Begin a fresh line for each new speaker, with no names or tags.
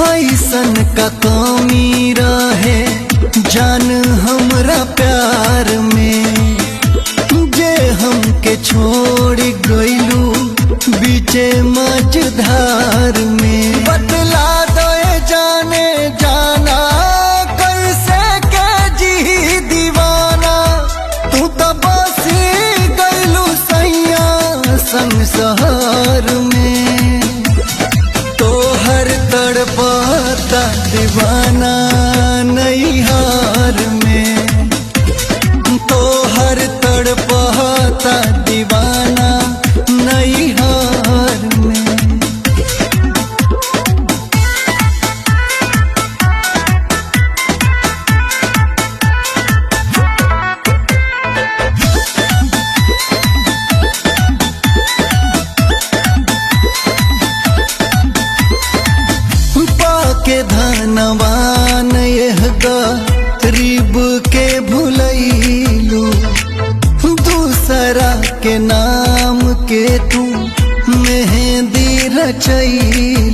ऐसन का कमी रहे जान हमरा प्यार में, जे हमके छोड़ गइलू बीचे मझधार में। बतला दे जाने जाना कैसे के जी दीवाना, तू तो बसी गइलू सैया संग शहर में। तोहर तड़पता दीवाना नैहर में, तोहर तड़पता दीवाना नैहर में। के धनवान यह गरीब के भुलैलू, दूसरा के नाम के तू मेहंदी रचैलू।